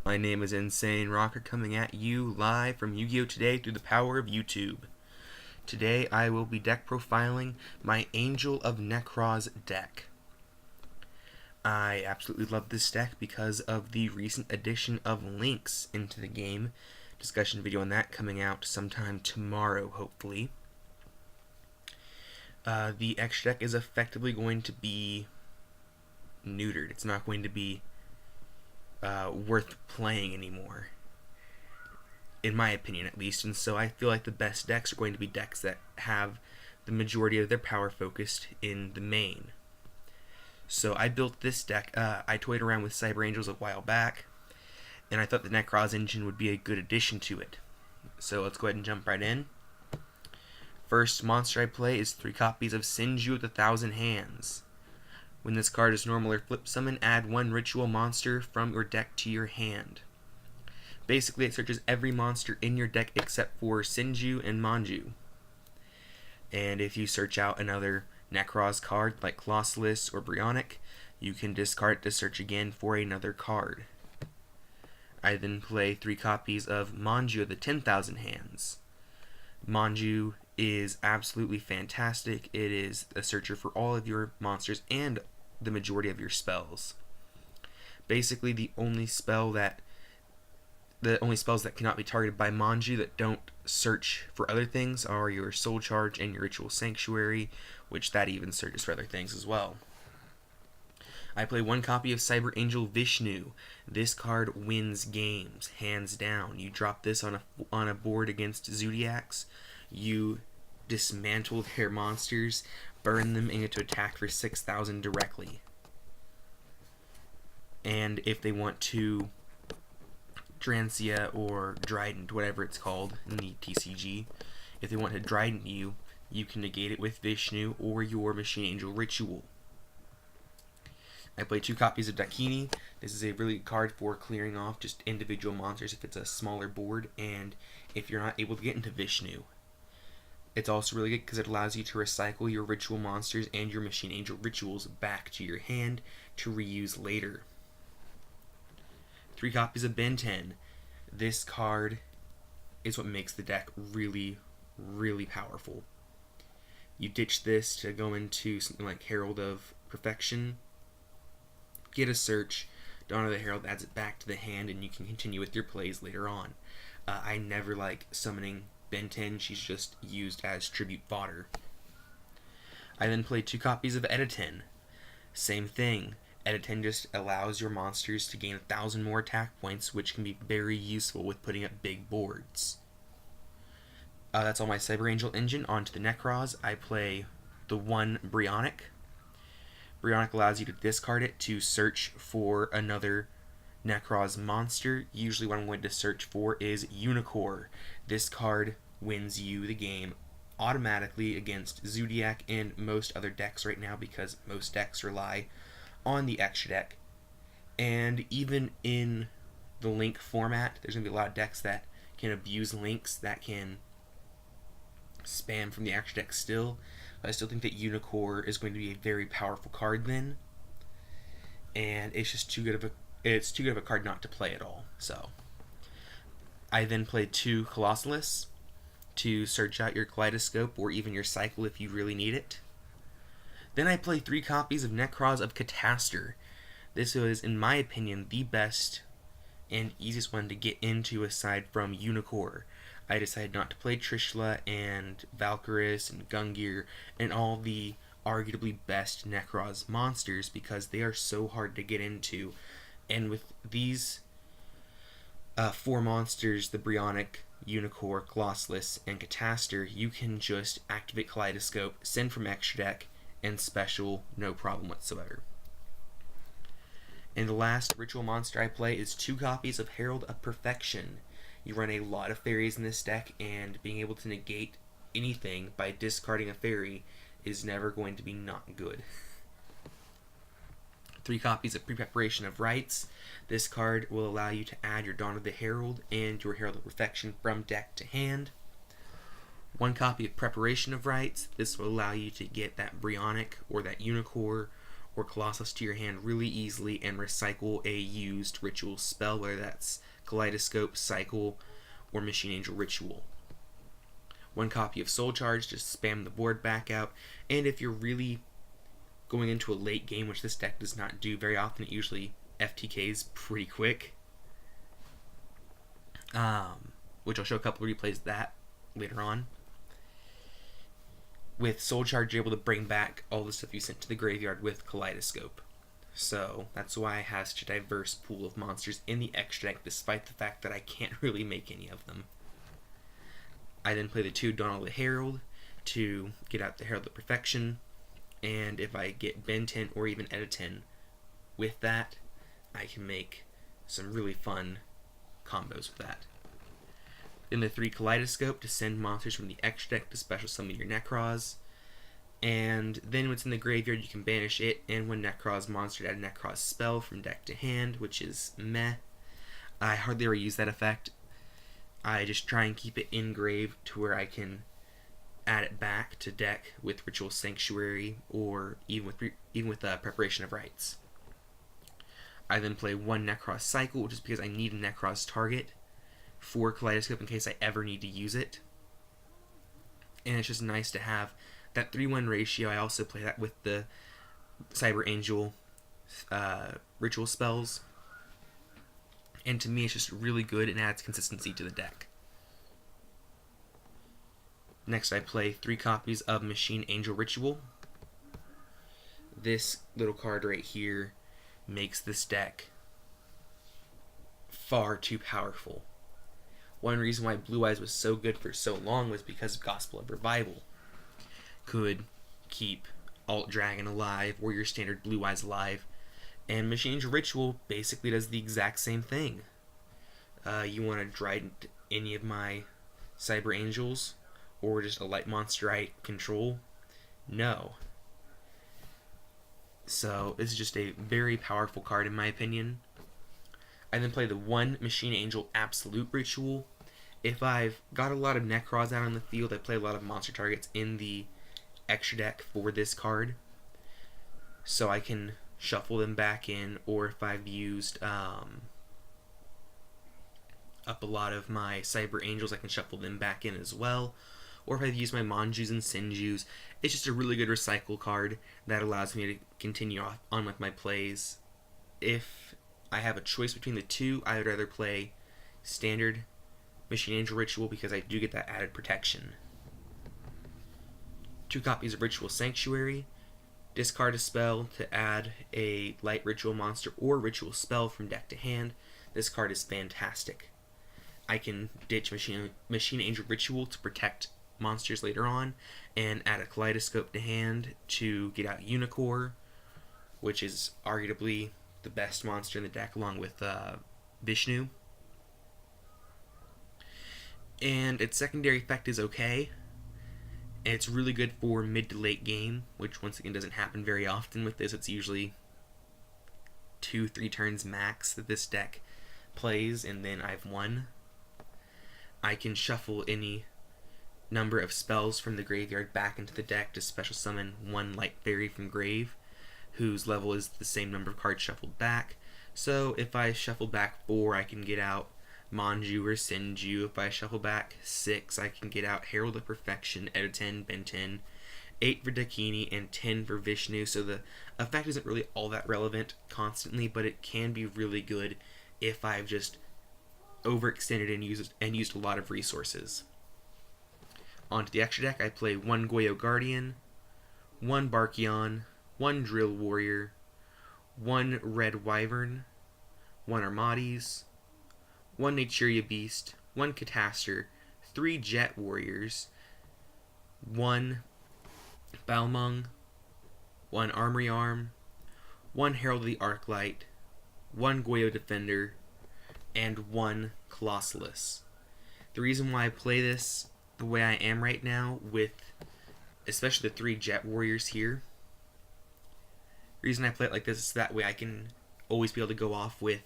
My name is Insane Rocker, coming at you live from Yu-Gi-Oh! Today through the power of YouTube. Today I will be deck profiling my Angel of Necroz deck. I absolutely love this deck because of the recent addition of links into the game. Discussion video on that coming out sometime tomorrow, hopefully. The extra deck is effectively going to be neutered. It's not going to be worth playing anymore, in my opinion at least, and so I feel like the best decks are going to be decks that have the majority of their power focused in the main. So I built this deck. I toyed around with Cyber Angels a while back, and I thought the Nekroz engine would be a good addition to it. So let's go ahead and jump right in. First monster I play is 3 copies of Sinju with 1,000 Hands. When this card is normal or flip summon, add 1 ritual monster from your deck to your hand. Basically, it searches every monster in your deck except for Sinju and Manju. And if you search out another Nekroz card like Colossalus or Brionic, you can discard it to search again for another card. I then play 3 copies of Manju of the 10,000 Hands. Manju is absolutely fantastic. It is a searcher for all of your monsters and the majority of your spells. Basically, the only spells that cannot be targeted by Manju that don't search for other things are your Soul Charge and your Ritual Sanctuary, which that even searches for other things as well. I play 1 copy of Cyber Angel Vishnu. This card wins games, hands down. You drop this on a board against Zodiacs, you dismantle their monsters, burn them, and get to attack for 6,000 directly. And if they want to Drancia or Dryden, whatever it's called in the TCG, if they want to Dryden you, you can negate it with Vishnu or your Machine Angel Ritual. I play 2 copies of Dakini. This is a really good card for clearing off just individual monsters if it's a smaller board, and if you're not able to get into Vishnu. It's also really good because it allows you to recycle your ritual monsters and your Machine Angel Rituals back to your hand to reuse later. 3 copies of Ben 10. This card is what makes the deck really, really powerful. You ditch this to go into something like Herald of Perfection, get a search, Dawn of the Herald adds it back to the hand, and you can continue with your plays later on. I never like summoning Ben 10, she's just used as tribute fodder. I then play 2 copies of Editin. Same thing. Editin just allows your monsters to gain 1,000 more attack points, which can be very useful with putting up big boards. That's all my Cyber Angel engine. Onto the Nekroz. I play the 1 Brionic. Brionic allows you to discard it to search for another Nekroz monster. Usually what I'm going to search for is Unicorn. This card wins you the game automatically against Zodiac and most other decks right now, because most decks rely on the extra deck. And even in the link format, there's going to be a lot of decks that can abuse links, that can spam from the extra deck still. I still think that Unicorn is going to be a very powerful card then, and it's just too good of a card not to play at all. So I then play 2 Colossalus to search out your Kaleidoscope or even your Cycle if you really need it. Then I play 3 copies of Nekroz of Catastor. This is, in my opinion, the best and easiest one to get into aside from Unicorn. I decided not to play Trishula and Valkyris and Gungir and all the arguably best Nekroz monsters because they are so hard to get into. And with these 4 monsters, the Brionic, Unicorn, Colossalus, and Catastor, you can just activate Kaleidoscope, send from extra deck, and special, no problem whatsoever. And the last ritual monster I play is 2 copies of Herald of Perfection. You run a lot of fairies in this deck, and being able to negate anything by discarding a fairy is never going to be not good. 3 copies of Pre-Preparation of Rites. This card will allow you to add your Dawn of the Herald and your Herald of Perfection from deck to hand. 1 copy of Preparation of Rites. This will allow you to get that Brionic or that Unicorn or Colossus to your hand really easily and recycle a used ritual spell, whether that's Kaleidoscope, Cycle, or Machine Angel Ritual. 1 copy of Soul Charge, just spam the board back out, and if you're really going into a late game, which this deck does not do very often, it usually FTKs pretty quick, which I'll show a couple of replays of that later on. With Soul Charge, you're able to bring back all the stuff you sent to the graveyard with Kaleidoscope. So that's why I have such a diverse pool of monsters in the extra deck, despite the fact that I can't really make any of them. I then play the 2 Donald the Herald to get out the Herald of Perfection, and if I get Ben 10 or even Edit 10 with that, I can make some really fun combos with that. Then the 3 Kaleidoscope to send monsters from the extra deck to special summon your Nekroz, and then what's in the graveyard you can banish it, and when Nekroz monster, add a Nekroz spell from deck to hand, which is meh. I hardly ever use that effect. I just try and keep it engraved to where I can add it back to deck with Ritual Sanctuary or even with Preparation of Rites. I then play 1 Necroz Cycle, which is because I need a Necroz target for Kaleidoscope in case I ever need to use it. And it's just nice to have that 3-1 ratio. I also play that with the Cyber Angel ritual spells. And to me, it's just really good and adds consistency to the deck. Next, I play 3 copies of Machine Angel Ritual. This little card right here makes this deck far too powerful. One reason why Blue Eyes was so good for so long was because of Gospel of Revival. Could keep Alt Dragon alive or your standard Blue Eyes alive. And Machine Angel Ritual basically does the exact same thing. You want to Trident any of my Cyber Angels or just a light monster I control? No. So this is just a very powerful card in my opinion. I then play the 1 Machine Angel Absolute Ritual. If I've got a lot of Nekroz out on the field, I play a lot of monster targets in the extra deck for this card, so I can shuffle them back in, or if I've used up a lot of my Cyber Angels, I can shuffle them back in as well, or if I've used my Monjus and Sinjus. It's just a really good recycle card that allows me to continue on with my plays. If I have a choice between the 2, I would rather play standard Machine Angel Ritual because I do get that added protection. 2 copies of Ritual Sanctuary. Discard a spell to add a light ritual monster or ritual spell from deck to hand. This card is fantastic. I can ditch Machine Angel Ritual to protect monsters later on and add a Kaleidoscope to hand to get out Unicorn, which is arguably the best monster in the deck along with Vishnu. And its secondary effect is okay. And it's really good for mid to late game, which once again doesn't happen very often with this. It's usually 2-3 turns max that this deck plays, and then I've won. I can shuffle any number of spells from the graveyard back into the deck to special summon 1 Light Fairy from grave, whose level is the same number of cards shuffled back. So if I shuffle back 4, I can get out Manju or Sinju. If I shuffle back 6, I can get out Herald of Perfection, Edit 10, Ben 10, 8 for Dakini, and 10 for Vishnu. So the effect isn't really all that relevant constantly, but it can be really good if I've just overextended and used a lot of resources. Onto the extra deck, I play 1 Goyo Guardian, 1 Barkion, 1 Drill Warrior, 1 Red Wyvern, 1 Armades, 1 Naturia Beast, 1 Catastor, 3 Jet Warriors, 1 Balmung, 1 Armory Arm, 1 Herald of the Arclight, 1 Goyo Defender, and 1 Colossalus. The reason why I play this the way I am right now, with especially the 3 Jet Warriors here, the reason I play it like this is that way I can always be able to go off with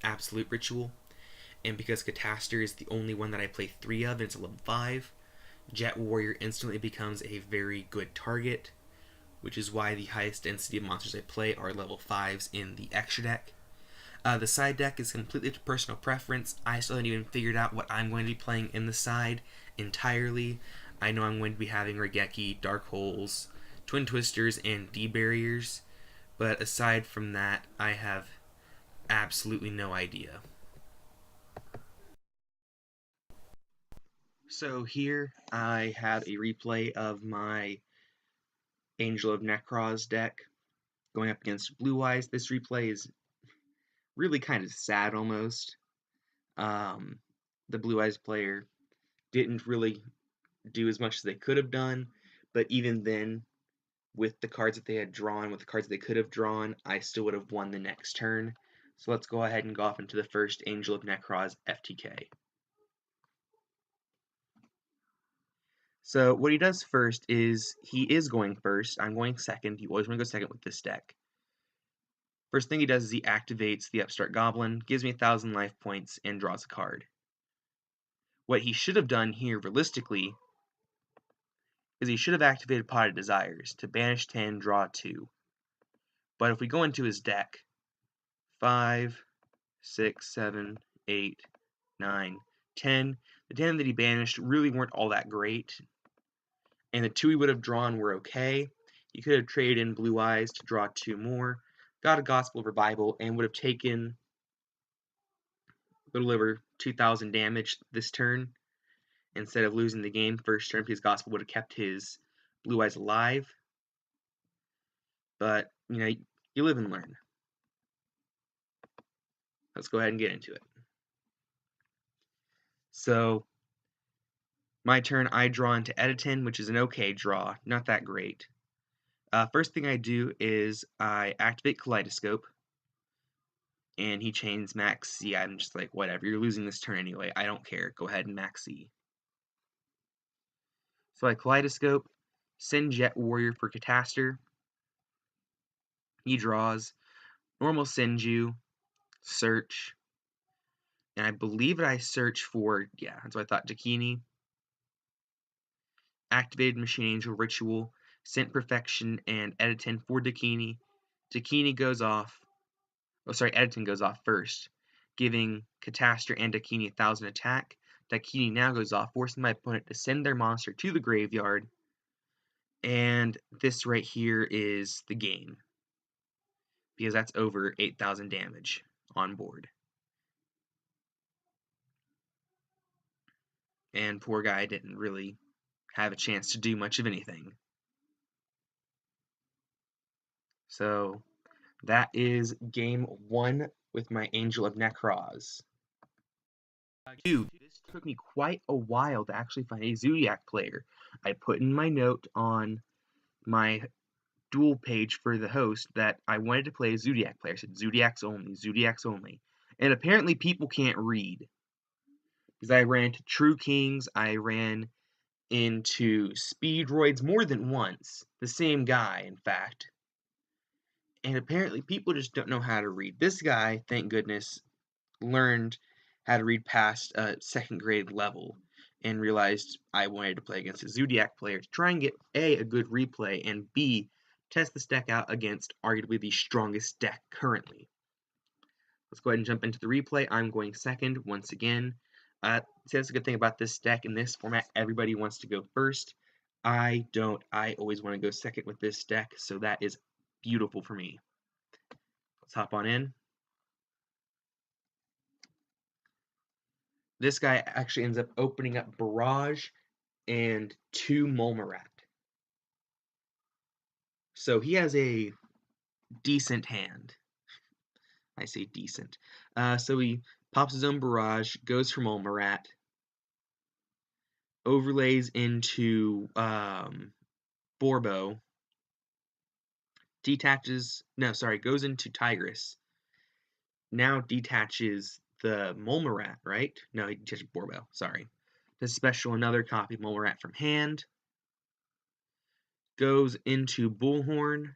Absolute Ritual, and because Catastor is the only one that I play 3 of and it's a level 5, Jet Warrior instantly becomes a very good target which is why the highest density of monsters I play are level 5s in the extra deck. The side deck is completely to personal preference. I still haven't even figured out what I'm going to be playing in the side entirely. I know I'm going to be having Regeki, Dark Holes, Twin Twisters, and D-Barriers, but aside from that, I have absolutely no idea. So here I have a replay of my Angel of Necroz deck going up against Blue Eyes. This replay is really kind of sad almost. The Blue Eyes player didn't really do as much as they could have done, but even then, with the cards that they had drawn, with the cards they could have drawn, I still would have won the next turn. So let's go ahead and go off into the first Angel of Necroz FTK. So what he does first is, he is going first, I'm going second, you always want to go second with this deck. First thing he does is he activates the Upstart Goblin, gives me 1,000 life points, and draws a card. What he should have done here, realistically, is he should have activated Potted Desires to banish 10, draw 2. But if we go into his deck, 5, 6, 7, 8, 9, 10, the 10 that he banished really weren't all that great, and the 2 he would have drawn were okay. He could have traded in Blue Eyes to draw 2 more, got a Gospel of Revival, and would have taken a little over 2,000 damage this turn, instead of losing the game first turn, because Gospel would have kept his Blue Eyes alive. But, you know, you live and learn. Let's go ahead and get into it. So, my turn, I draw into Editon, which is an okay draw, not that great. First thing I do is I activate Kaleidoscope, and he chains Max C. I'm just like, whatever, you're losing this turn anyway, I don't care, go ahead and Max C. So I Kaleidoscope, send Jet Warrior for Cataster, he draws, normal Senju, search, and I believe that I search for, yeah, that's what I thought, Dakini, activated Machine Angel Ritual, sent Perfection and Editon for Dakini. Dakini goes off, Editon goes off first, giving Cataster and Dakini 1,000 attack. Dakini now goes off, forcing my opponent to send their monster to the graveyard, and this right here is the game, because that's over 8,000 damage on board. And poor guy didn't really have a chance to do much of anything. So that is game 1 with my Angel of Necroz. Dude, this took me quite a while to actually find a Zodiac player. I put in my note on my duel page for the host that I wanted to play a Zodiac player. I said Zodiacs only, Zodiacs only. And apparently people can't read. Because I ran into True Kings, I ran into Speedroids more than once. The same guy, in fact. And apparently people just don't know how to read. This guy, thank goodness, learned how to read past second grade level and realized I wanted to play against a Zodiac player to try and get a good replay, and B, test this deck out against arguably the strongest deck currently. Let's go ahead and jump into the replay. I'm going second once again. See, that's a good thing about this deck. In this format, everybody wants to go first. I don't. I always want to go second with this deck, so that is beautiful for me. Let's hop on in. This guy actually ends up opening up Barrage and 2 Mulmarat. So he has a decent hand. I say decent. So he pops his own Barrage, goes for Mulmarat, overlays into Borbo, goes into Tigress, now detaches the Mulmarat, right? No, he detaches Borbo, sorry. Does special another copy of Mulmarat from hand, goes into Bullhorn,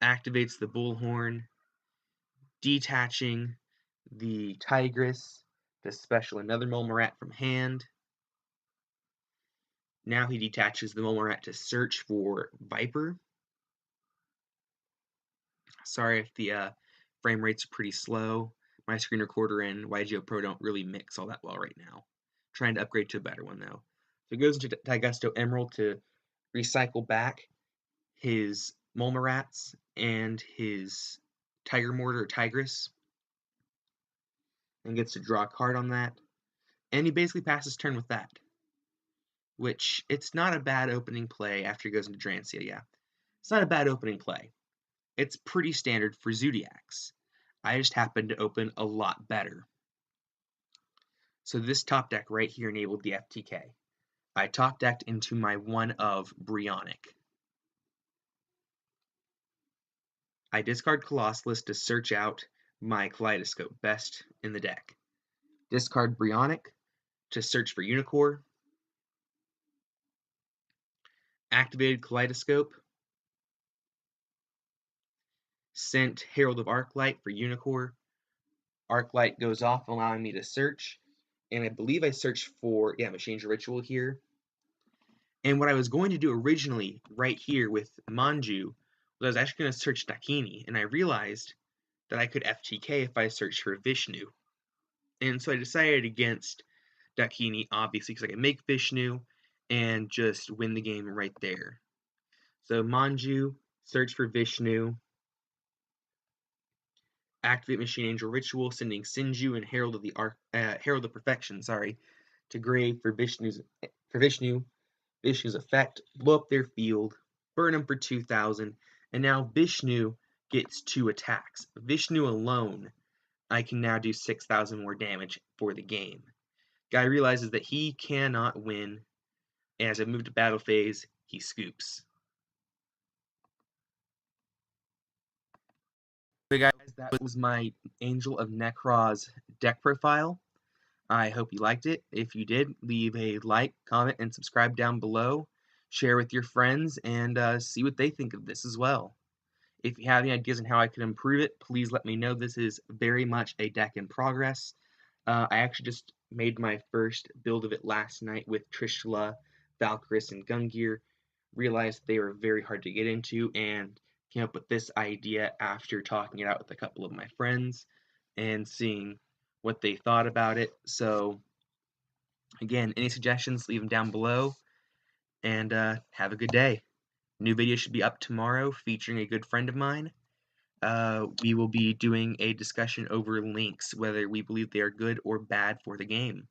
activates the Bullhorn, detaching the Tigress, does special another Mulmarat from hand, Now he detaches the mole rat to search for Viper. Sorry if the frame rates are pretty slow. My screen recorder and YGO Pro don't really mix all that well right now. Trying to upgrade to a better one though. So it goes into Daigusto Emerald to recycle back his Molmarats and his Tiger Mortar or Tigress, and gets to draw a card on that. And he basically passes turn with that, which it's not a bad opening play after he goes into Drancia, yeah. It's not a bad opening play. It's pretty standard for Zodiacs. I just happened to open a lot better. So this top deck right here enabled the FTK. I top decked into my one of Brionic. I discard Colossalus to search out my Kaleidoscope, best in the deck. Discard Brionic to search for Unicorn. Activated Kaleidoscope. Sent Herald of Arclight for Unicorn. Arclight goes off, allowing me to search. And I believe I searched for, Machine Angel Ritual here. And what I was going to do originally right here with Manju was I was actually going to search Dakini, and I realized that I could FTK if I searched for Vishnu. And so I decided against Dakini, obviously, because I can make Vishnu and just win the game right there. So Manju, search for Vishnu, activate Machine Angel Ritual, sending Sinju and Herald of Perfection, to grave for Vishnu's effect, blow up their field, burn them for 2,000, and now Vishnu gets 2 attacks. Vishnu alone, I can now do 6,000 more damage for the game. Guy realizes that he cannot win, and as I move to battle phase, he scoops. So guys, that was my Angel of Necroz deck profile. I hope you liked it. If you did, leave a like, comment, and subscribe down below. Share with your friends and see what they think of this as well. If you have any ideas on how I can improve it, please let me know. This is very much a deck in progress. I actually just made my first build of it last night with Trishula, Valkyris, and Gungear. Realized they were very hard to get into and came up with this idea after talking it out with a couple of my friends and seeing what they thought about it. So again, any suggestions, leave them down below, and have a good day. New video should be up tomorrow featuring a good friend of mine. We will be doing a discussion over links, whether we believe they are good or bad for the game.